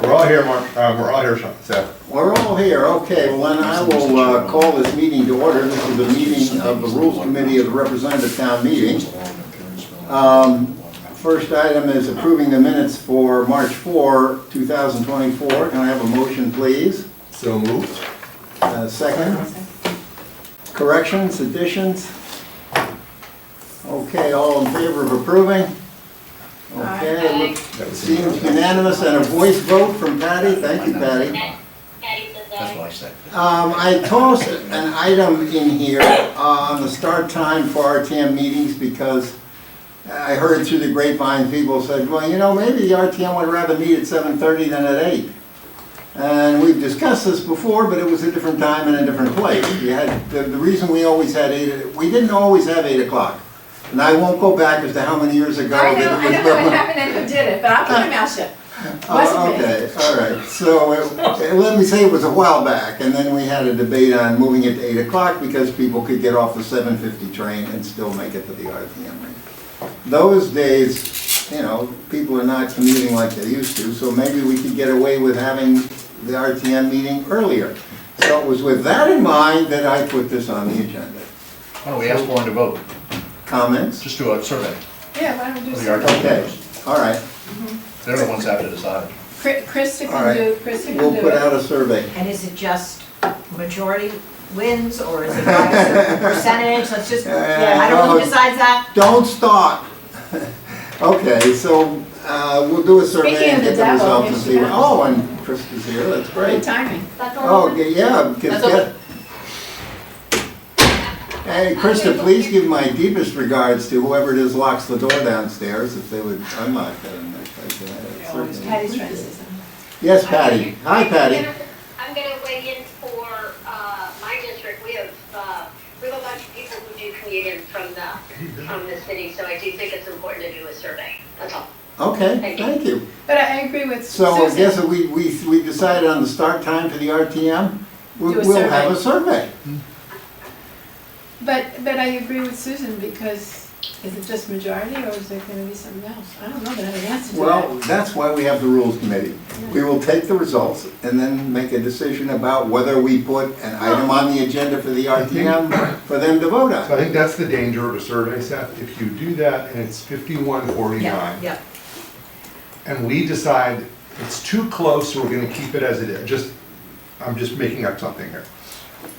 We're all here, Mark. We're all here, Seth. We're all here, okay, well then I will call this meeting to order. This is the meeting of the Rules Committee of the Representative Town Meeting. First item is approving the minutes for March 4, 2024. Can I have a motion, please? So moved. Second? Corrections, additions? Okay, all in favor of approving? Okay, That was seems unanimous and a voice vote from Patty. Thank you, Patty. That's what I said. I tossed an item in here on the start time for RTM meetings because I heard through the grapevine people said, well, you know, maybe the RTM would rather meet at 7:30 than at 8. And we've discussed this before, but it was a different time and a different place. We had, the reason we always had 8, we didn't always have 8 o'clock. And I won't go back as to how many years ago. I know what happened and who did it, but I'll keep my mouth shut. Wasn't me. Okay, all right. So let me say it was a while back, and then we had a debate on moving it to 8 o'clock because people could get off the 7:50 train and still make it to the RTM. Those days, you know, people are not commuting like they used to, so maybe we could get away with having the RTM meeting earlier. So it was with that in mind that I put this on the agenda. Why don't we ask one to vote? Comments? Just do a survey. Yeah, why don't we do of the something? RTM Okay, members. all right. They're the ones that have to decide. Krista All can right. do, Krista can We'll do put it. out a survey. And is it just majority wins, or is it by a certain percentage? Let's just, I don't know who decides that. Don't stop. Okay, so we'll do a survey Speaking and of the get the devil, results here and she see. comes. Oh, and Krista's here, that's Good great. timing. Oh, yeah, because, That's okay. hey, Krista, please give my deepest regards to whoever it is locks the door downstairs, if they would unlock that. Patty's trying to say something. Yes, Patty. Hi, Patty. I'm gonna weigh in for, my district. We have a bunch of people who do commute in from the city, so I do think it's important to do a survey. That's all. Okay, thank you. But I agree with So I Susan. guess we decided on the start time for the RTM. Do a We'll have a survey. But I agree with Susan, because is it just majority or is there gonna be something else? I don't know that I have an answer to that. Well, that's why we have the Rules Committee. We will take the results and then make a decision about whether we put an item on the agenda for the RTM for them to vote So I on. think that's the danger of a survey, Seth. If you do that and it's 51-49, Yeah. and we decide it's too close, so we're gonna keep it as it is. I'm just making up something here.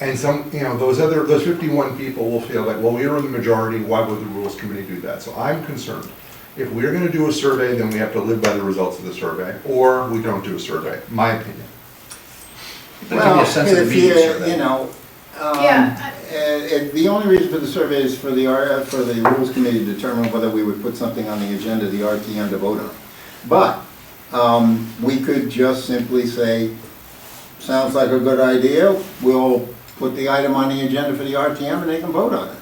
And some, you know, those 51 people will feel like, well, we were in the majority, why would the Rules Committee do that? So I'm concerned. If we're gonna do a survey, then we have to live by the results of the survey, or we don't do a survey, my opinion. But give me a sense of the If meeting you, survey. you know, Yeah. the only reason for the survey is for the Rules Committee to determine whether we would put something on the agenda, the RTM to vote on. But we could just simply say, sounds like a good idea, we'll put the item on the agenda for the RTM and they can vote on it.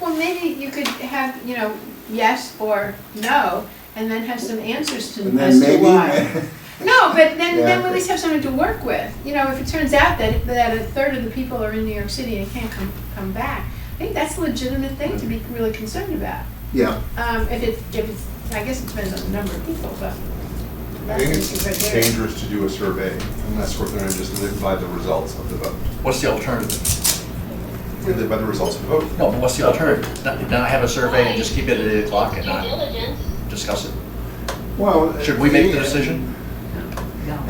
Well, maybe you could have, you know, yes or no, and then have some answers to, And as then to maybe, why. No, but then Yeah. we at least have something to work with. You know, if it turns out that a third of the people are in New York City and can't come back, I think that's a legitimate thing to be really concerned about. yeah, If it's, I guess it depends on the number of people, but I that's think the it's criteria. dangerous to do a survey unless we're gonna just live by the results of the vote. What's the alternative? We live by the results of the vote. No, but what's the alternative? Not have a survey and just keep it at 8 o'clock and Due not diligence. discuss it? well. Should we make the decision?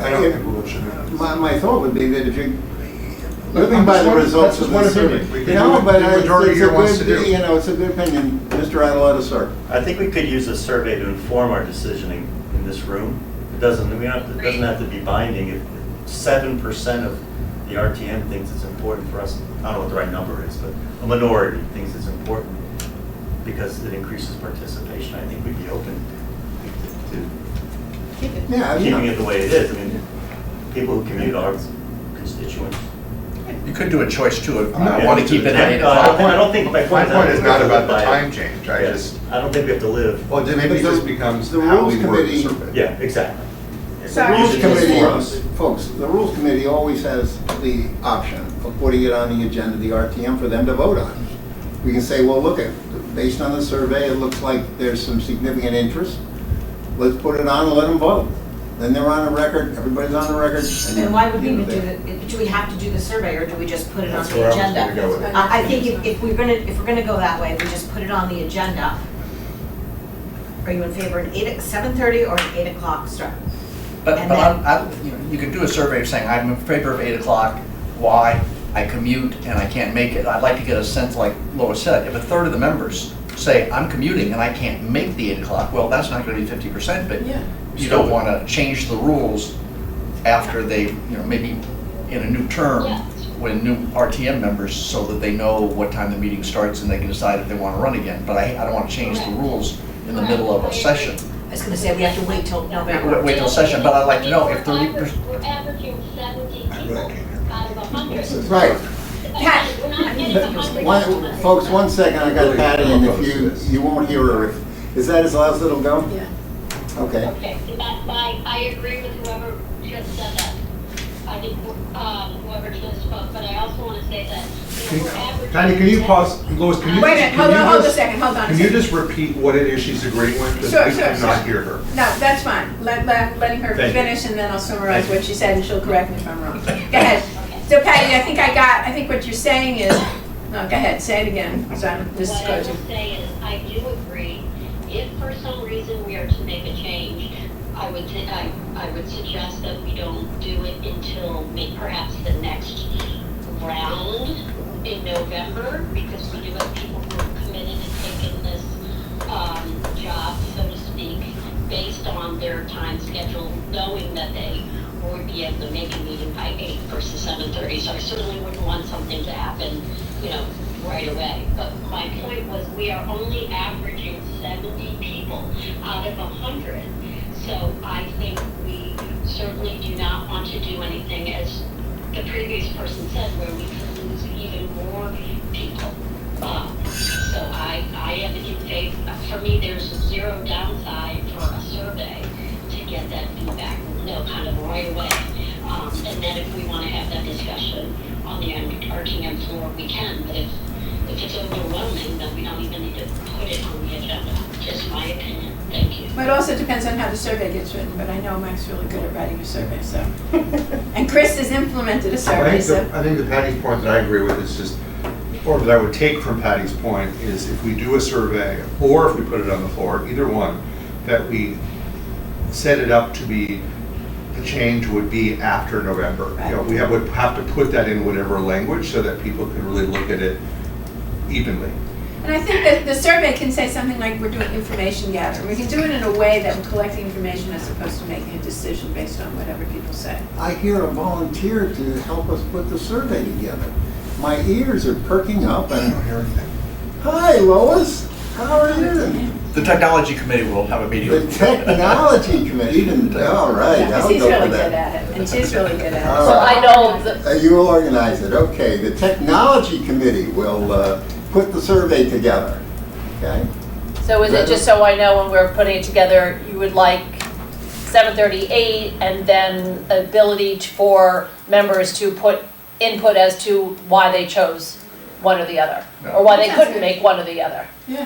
I don't think we should. My thought would be that if you're living by the results That's of one the opinion. survey. We You can know, do but what the majority it's here a wants to good, do. you know, it's a good opinion. Mr. Adeletta, sir. I think we could use a survey to inform our decisioning in this room. It doesn't have to be binding. If 7% of the RTM thinks it's important for us, I don't know what the right number is, but a minority thinks it's important because it increases participation. I think we'd be open to Keep it. Yeah, keeping yeah. it the way it is. I mean, people who commute are constituents. You could do a choice too. I'm not I want to keep it at 8 o'clock. I don't think, my My point is not about the by- time change, I Yes. just, I don't think we have to live. well, maybe it But just becomes the how Rules we word the Committee- survey. Yeah, exactly. So- The Rules Use it to Committee, inform us. folks, the Rules Committee always has the option of putting it on the agenda, the RTM, for them to vote on. We can say, well, look, based on the survey, it looks like there's some significant interest. Let's put it on and let them vote. then they're on the record, everybody's on the record. And why would we you know, even do we have to do the survey, or do we just put it on That's the where I was agenda? gonna go with it. I think if we're gonna go that way, we just put it on the agenda. Are you in favor of 7:30 or an 8 o'clock start? But And you could do a survey saying, I'm in favor of 8 o'clock, why? I commute and I can't make it. I'd like to get a sense, like Lois said, if a third of the members say, I'm commuting and I can't make the 8 o'clock, well, that's not gonna be 50%, but Yeah. you don't wanna change the rules after they, maybe in a new term, Yeah. when new RTM members, so that they know what time the meeting starts and they can decide if they wanna run again. But I don't wanna change the rules in the middle of a session. I was gonna say, we have to wait till November. Wait till session, but I'd like to know if 30%. We're averaging 70 people out of 100. Right. Pat. We're not getting 100. Folks, 1 second, I got Patty, and if you won't hear her, is that as loud as it'll go? Yeah. Okay. Okay, I agree with whoever just said that. I think, whoever just spoke, but I also want to say that, we're averaging. Patty, can you pause, Lois, can you? Wait a just- minute, hold can you on, hold a just- second, hold on a Can you second. just repeat what it is she's agreeing with? Because Sure, I sure, cannot sure. hear her. No, that's fine. Letting her Thank you. finish and then I'll summarize Thank you. what she said and she'll correct me if I'm wrong. Go ahead. So Patty, I think what you're saying is, no, go ahead, say it again. So this is What I good. will say is, I do agree, if for some reason we are to make a change, I would suggest that we don't do it until perhaps the next round in November, because we do have people who are committed to taking this, job, so to speak, based on their time schedule, knowing that they would be able to make a meeting by 8 versus 7:30. So I certainly wouldn't want something to happen, right away. But my point was, we are only averaging 70 people out of 100. So I think we certainly do not want to do anything, as the previous person said, where we could lose even more people. So I am in favor, for me, there's zero downside for a survey to get that feedback, kind of right away. And then if we want to have that discussion on the RTM floor, we can. But if it's overwhelming, then we don't even need to put it on the agenda. Just my opinion. Thank you. But it also depends on how the survey gets written, but I know Mike's really good at writing a survey, so. And Chris has implemented a survey, so. I think the Patty's point that I agree with is just, or that I would take from Patty's point, is if we do a survey, or if we put it on the floor, either one, that we set it up to be, the change would be after November. We would have to put that in whatever language so that people could really look at it evenly. And I think that the survey can say something like, we're doing information gathering. We can do it in a way that we're collecting information as opposed to making a decision based on whatever people say. I hear a volunteer to help us put the survey together. My ears are perking up I and, don't hear anything. hi Lois, how are you? The technology committee will have a meeting. The technology committee, all right, Yeah, 'cause I'll he's go really for good that. at it, and she's really good at All it. So right. I know that. You will organize it, okay. The technology committee will put the survey together, okay? So is it, just so I know when we're putting it together, you would like 7:38 and then ability for members to put input as to why they chose one or the other? Or why they Sounds couldn't good. make one or the other? Yeah.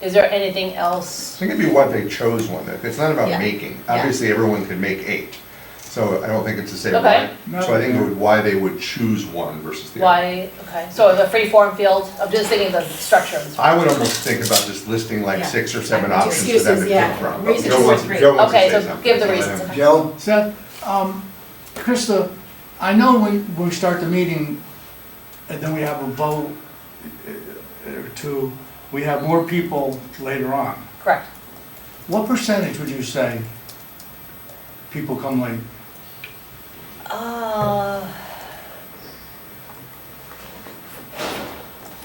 Is there anything else? I think it'd be why they chose one. It's not about Yeah. making. Yeah. Obviously, everyone could make 8. So I don't think it's to say Okay. why. So I think it would why they would choose one versus the other. Why, okay, so the free form field, I'm just thinking of the structure of the. I would almost think about just listing like Yeah. 6 or 7 Like options for them to excuses, yeah. pick from. Reasons Joe for wants three. Joe wants to Okay, say so something. give the So let reasons. him- Okay. Joe? Seth, Krista, I know when we start the meeting and then we have a vote or two, we have more people later on. Correct. What percentage would you say people come late?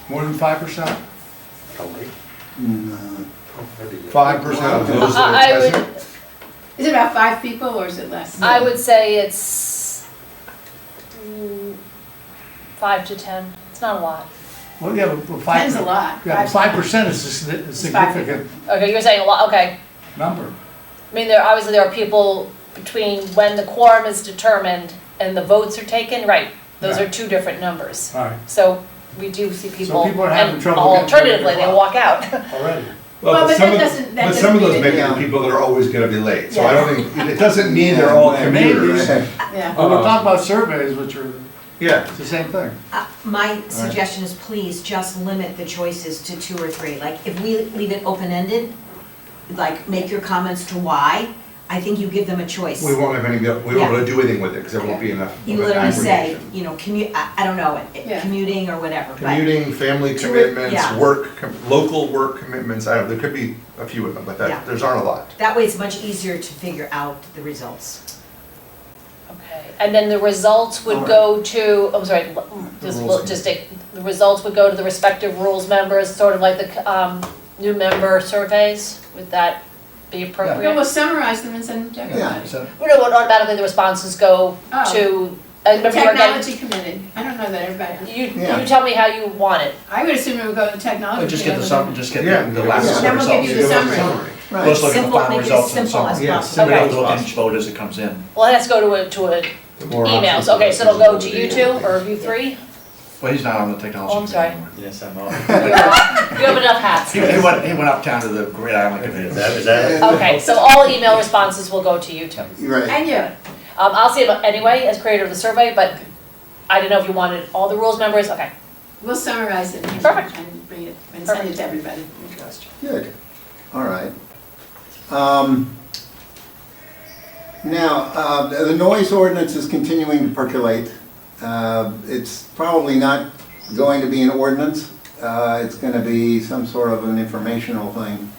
More than 5%? 5% of those that I are would, present. Is it about 5 people or is it less? I would say it's 5 to 10, it's not a lot. Well, yeah, but 5. 10's a lot. Yeah, 5% is a significant Okay, you're saying a lot, okay. number. I mean, obviously there are people between when the quorum is determined and the votes are taken, right? Those Right. are 2 different numbers. All right, So we do see people. people are having and trouble getting to alternatively, 8 they o'clock. walk out. already. Well, but some that of- doesn't- that But some of doesn't those mean may it- be Yeah. the people that are always gonna be late, so I Yeah. don't think, it doesn't mean they're all Yeah, commuters. Yeah. But we're talking about surveys, which are, Yeah, it's the same thing. My suggestion is please just limit the choices to 2 or 3. Like, if we leave it open-ended, like, make your comments to why, I think you give them a choice. we won't have any, we won't be able to do anything with it, because there won't be enough. You of an literally say, aggregation. you know, commute, I don't know, Yeah. commuting or whatever, but. Commuting, family Two or- commitments, yeah. local work commitments, I don't, there could be a few of them, but Yeah. there's aren't a lot. That way it's much easier to figure out the results. Okay, and then the results would go to, I'm sorry, just, rules just take, the results would go to the respective rules members, sort of like the, new member surveys, would that be We'll appropriate? summarize them and send them to everybody. So, You know what, automatically the responses go Oh. to, I remember you were getting, Technology committee, I don't know that everybody, you tell me how you want it. I would assume it would go to the technology. just get the committee. just get Yeah. the last Yeah. results. Then we'll give you the summary. Right. Let's look at the Simple, final make it as results and simple as summary. Yeah, possible. simple Okay. as We'll look at possible. each vote as it comes in. Well, it has to go to The more emails, options, okay, the so it'll better. go to you two, or you three? Well, he's not on the technology. Oh, I'm sorry. committee anymore. Yes, I'm on. You have enough hats. He went uptown to the Great Island Committee. Is that? Okay, so all email responses will go to you two. Right. And you, I'll see it anyway as creator of the survey, but I didn't know if you wanted all the rules members, okay. we'll summarize it and Perfect. and bring it, and send it to everybody. Good, all right. Now, the noise ordinance is continuing to percolate. It's probably not going to be an ordinance. It's going to be some sort of an informational thing.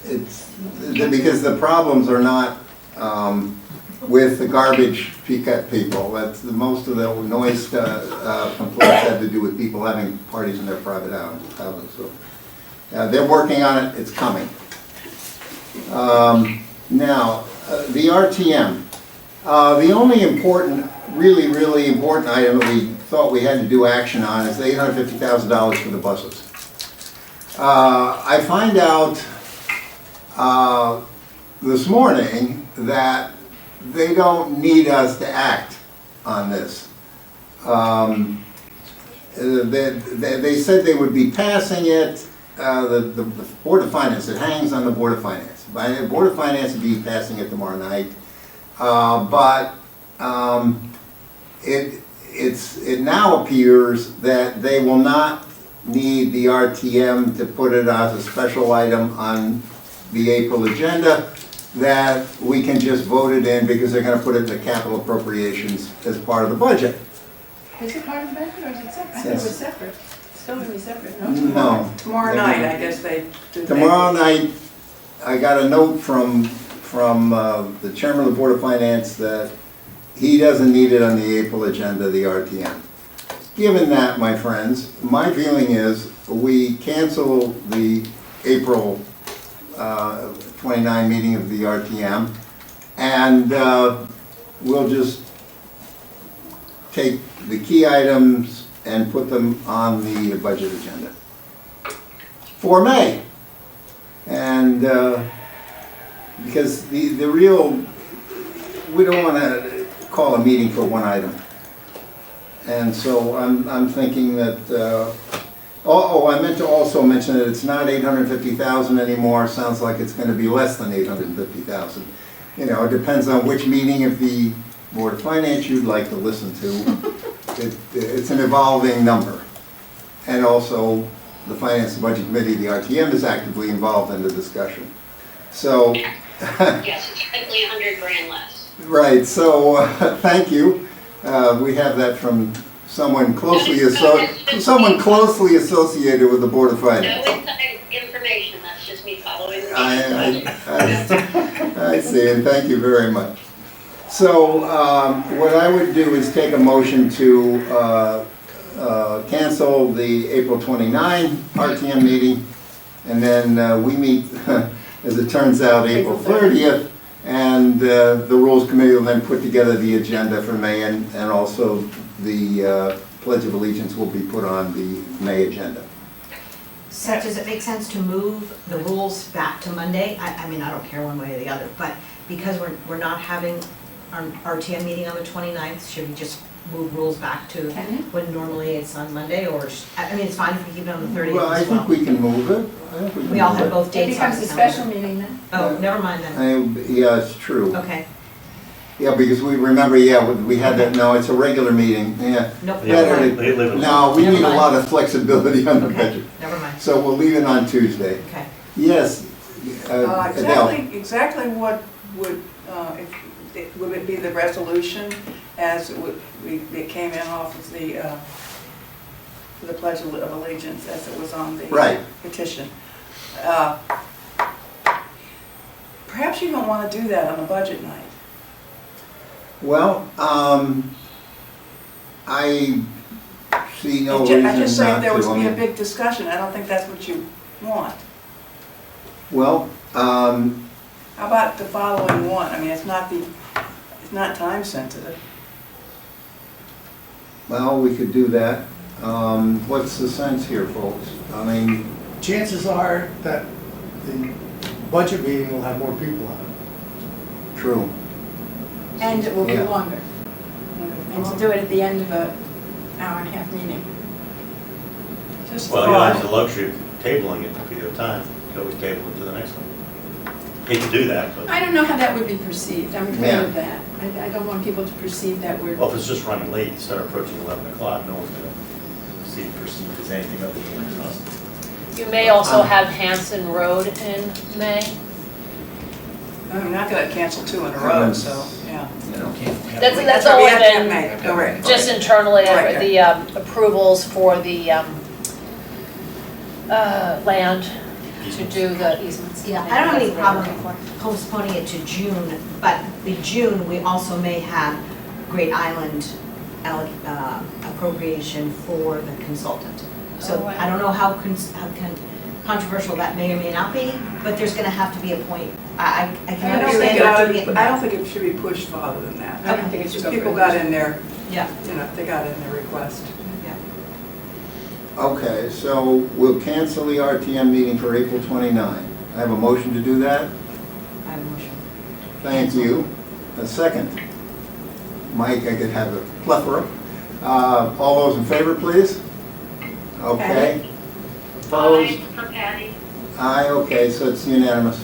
It's, because the problems are not with the garbage pickup people. That's the, most of the noise complaints have to do with people having parties in their private houses. So they're working on it, it's coming. Now, the RTM. The only important, really important item that we thought we had to do action on is the $850,000 for the buses. I find out this morning that they don't need us to act on this. They said they would be passing it, the Board of Finance, it hangs on the Board of Finance. The Board of Finance will be passing it tomorrow night. It now appears that they will not need the RTM to put it as a special item on the April agenda, that we can just vote it in because they're gonna put it in the capital appropriations as part of the budget. Is it part of the budget or is it separate? I thought it Yes. was separate. It's still gonna be separate, no? No. Tomorrow night, I guess they do. Tomorrow night, I got a note from the chairman of the Board of Finance that he doesn't need it on the April agenda, the RTM. Given that, my friends, my feeling is we cancel the April 29 meeting of the RTM, and we'll just take the key items and put them on the budget agenda for May. And because the real, we don't want to call a meeting for one item. And so I'm thinking that, I meant to also mention that it's not 850,000 anymore. Sounds like it's going to be less than 850,000. You know, it depends on which meeting of the Board of Finance you'd like to listen to. It's an evolving number. And also, the Finance and Budget Committee, the RTM, is actively involved in the discussion. So, Yes, it's likely 100 grand less. right, so thank you. We have that from someone closely associated with the Board of No Finance. inside information, that's just me following the meeting. I see, and thank you very much. So what I would do is take a motion to cancel the April 29 RTM meeting, and then we meet, as it turns out, April 30th, and the Rules Committee will then put together the agenda for May, and also the Pledge of Allegiance will be put on the May agenda. So does it make sense to move the rules back to Monday? I mean, I don't care one way or the other, but because we're not having our RTM meeting on the 29th? Should we just move rules back to Can you? when normally it's on Monday, or, I mean, it's fine if we keep it on the 30th Well, I as well. think we can move it. I think we can We all move have it. both It dates on becomes the a special calendar. meeting then. Oh, never mind then. Yeah, it's true. Okay, Yeah, because we remember, yeah, we had that, no, it's a regular meeting, yeah. nope, Yeah, never Better mind, they live in. No, we Never need a mind. lot of flexibility on the Okay. budget. never mind, So we'll leave it on Tuesday. okay. Yes, Adele. Exactly what would, would it be the resolution as it came in off of the Pledge of Allegiance as it was on the Right. petition? Perhaps you don't want to do that on a budget night. Well, I see no I reason just say not if there was to. to be a big discussion, I don't think that's what you want. Well, How about the following one? I mean, it's not time sensitive. well, we could do that. What's the sense here, folks? I mean, Chances are that the budget meeting will have more people on it. true. And it will be Yeah. longer. And to do it at the end of an hour and a half meeting. Just Well, you have the thought. luxury of tabling it if you have time. You can always table it to the next one. Hate to do that, but, I don't know how that would be perceived. I'm afraid Yeah. of that. I don't want people to perceive that we're, well, if it's just running late, you start approaching 11 o'clock, no one's gonna perceive as anything other than exhausting. You may also have Hanson Road in May. I'm not gonna cancel 2 in a row, so, yeah. That's what all we have to been, make. All right. just internally, Right. the approvals for the land to do the easements. Yeah, I don't have any problem postponing it to June, but in June, we also may have Great Island appropriation for the consultant. So Oh, wow. I don't know how controversial that may or may not be, but there's gonna have to be a point. I can I don't understand think it ought not to doing be, it I now. don't think it should be pushed farther than that. I don't think it should go People further. got in their, Yeah, they got in their request. yeah. Okay, so we'll cancel the RTM meeting for April 29. I have a motion to do that? I have a motion. Thank you. A second. Mike, I could have a plethora. All those in favor, please? Okay. Opposed? Aye for Patty. Aye, okay, so it's unanimous.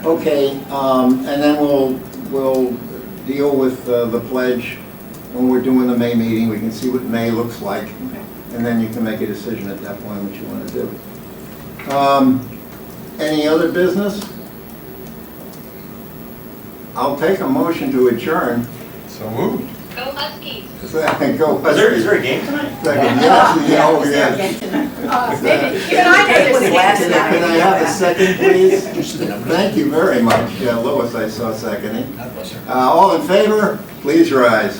Okay, and then we'll deal with the pledge when we're doing the May meeting. We can see what May looks like, and then you can make a decision at that point what you want to do. Any other business? I'll take a motion to adjourn. So moved. Go Huskies. Go. Is there a game tonight? Second, yes, oh, yes. maybe, even I know there's a Last game night. Can I tonight. have a second, please? Thank you very much. Lois, I saw seconding. God bless her. All in favor, please rise.